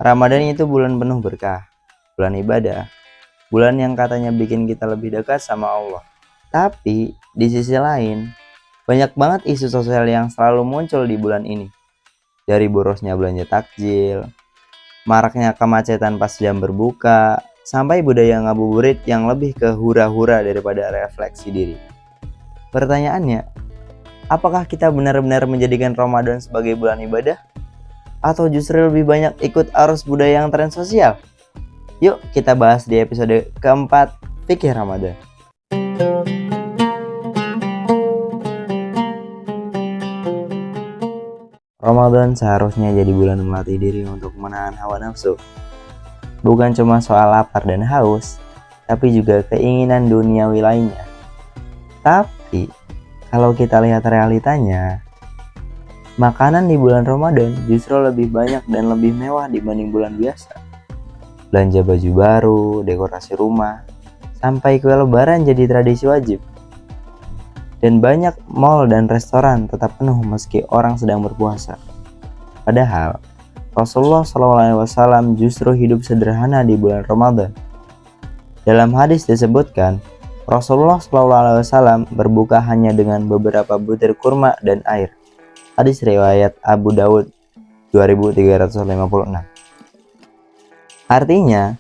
Ramadan itu bulan penuh berkah, bulan ibadah, bulan yang katanya bikin kita lebih dekat sama Allah. Tapi di sisi lain, banyak banget isu sosial yang selalu muncul di bulan ini. Dari borosnya belanja takjil, maraknya kemacetan pas jam berbuka, sampai budaya ngabuburit yang lebih ke hura-hura daripada refleksi diri. Pertanyaannya, apakah kita benar-benar menjadikan Ramadan sebagai bulan ibadah? Atau justru lebih banyak ikut arus budaya yang tren sosial? Yuk kita bahas di episode keempat Fikih Ramadan. Ramadan seharusnya jadi bulan melatih diri untuk menahan hawa nafsu. Bukan cuma soal lapar dan haus, tapi juga keinginan duniawi lainnya. Tapi kalau kita lihat realitanya, makanan di bulan Ramadan justru lebih banyak dan lebih mewah dibanding bulan biasa. Belanja baju baru, dekorasi rumah, sampai kue lebaran jadi tradisi wajib. Dan banyak mal dan restoran tetap penuh meski orang sedang berpuasa. Padahal Rasulullah SAW justru hidup sederhana di bulan Ramadan. Dalam hadis disebutkan, Rasulullah SAW berbuka hanya dengan beberapa butir kurma dan air. Hadis riwayat Abu Dawud 2356. Artinya,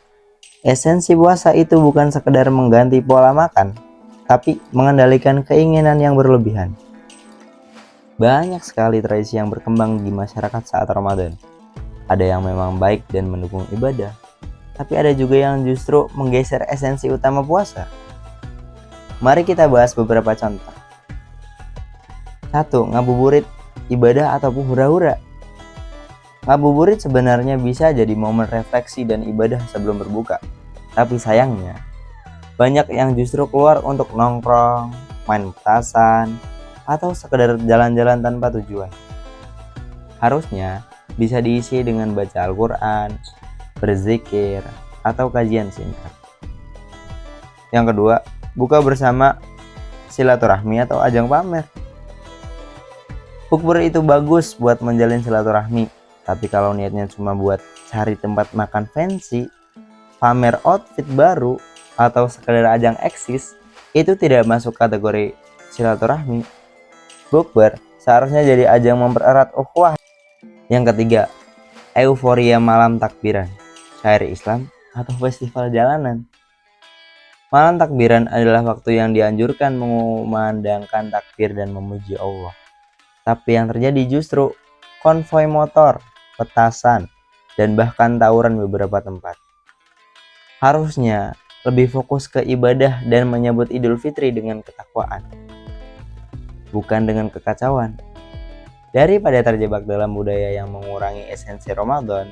esensi puasa itu bukan sekedar mengganti pola makan, tapi mengendalikan keinginan yang berlebihan. Banyak sekali tradisi yang berkembang di masyarakat saat Ramadan. Ada yang memang baik dan mendukung ibadah, tapi ada juga yang justru menggeser esensi utama puasa. Mari kita bahas beberapa contoh. 1. Ngabuburit, ibadah ataupun hura-hura. Ngabuburit sebenarnya bisa jadi momen refleksi dan ibadah sebelum berbuka. Tapi sayangnya, banyak yang justru keluar untuk nongkrong, main petasan, atau sekedar jalan-jalan tanpa tujuan. Harusnya bisa diisi dengan baca Al-Quran, berzikir, atau kajian singkat. Yang kedua, buka bersama, silaturahmi atau ajang pamer. Bukber itu bagus buat menjalin silaturahmi, tapi kalau niatnya cuma buat cari tempat makan fancy, pamer outfit baru, atau sekedar ajang eksis, itu tidak masuk kategori silaturahmi. Bukber seharusnya jadi ajang mempererat ukhuwah. Yang ketiga, euforia malam takbiran, syair Islam, atau festival jalanan. Malam takbiran adalah waktu yang dianjurkan mengumandangkan takbir dan memuji Allah. Tapi yang terjadi justru konvoi motor, petasan, dan bahkan tawuran beberapa tempat. Harusnya lebih fokus ke ibadah dan menyambut Idul Fitri dengan ketakwaan, bukan dengan kekacauan. Daripada terjebak dalam budaya yang mengurangi esensi Ramadan,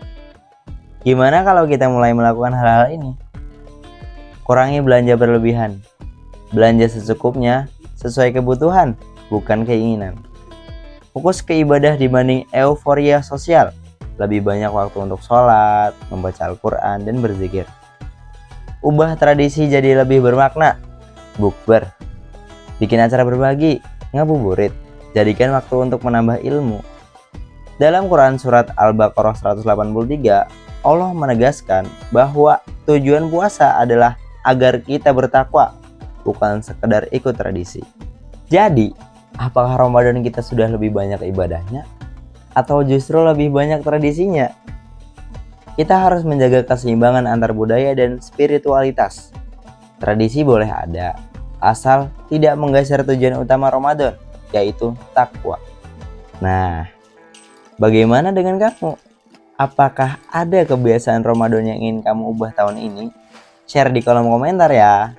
gimana kalau kita mulai melakukan hal-hal ini? Kurangi belanja berlebihan, belanja secukupnya sesuai kebutuhan, bukan keinginan. Fokus ke ibadah dibanding euforia sosial. Lebih banyak waktu untuk sholat, membaca Al-Quran, dan berzikir. Ubah tradisi jadi lebih bermakna. Bukber, bikin acara berbagi, ngabuburit, jadikan waktu untuk menambah ilmu. Dalam Quran surat Al-Baqarah 183, Allah menegaskan bahwa tujuan puasa adalah agar kita bertakwa, bukan sekedar ikut tradisi. Jadi, apakah Ramadan kita sudah lebih banyak ibadahnya? Atau justru lebih banyak tradisinya? Kita harus menjaga keseimbangan antar budaya dan spiritualitas. Tradisi boleh ada, asal tidak menggeser tujuan utama Ramadan, yaitu takwa. Nah, bagaimana dengan kamu? Apakah ada kebiasaan Ramadan yang ingin kamu ubah tahun ini? Share di kolom komentar ya.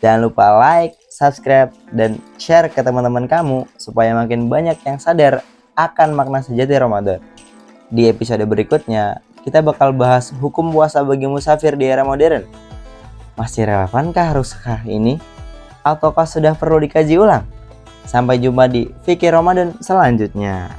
Jangan lupa like, subscribe, dan share ke teman-teman kamu supaya makin banyak yang sadar akan makna sejati Ramadan. Di episode berikutnya, kita bakal bahas hukum puasa bagi musafir di era modern. Masih relevankah ruskah ini? Ataukah sudah perlu dikaji ulang? Sampai jumpa di Fikih Ramadan selanjutnya.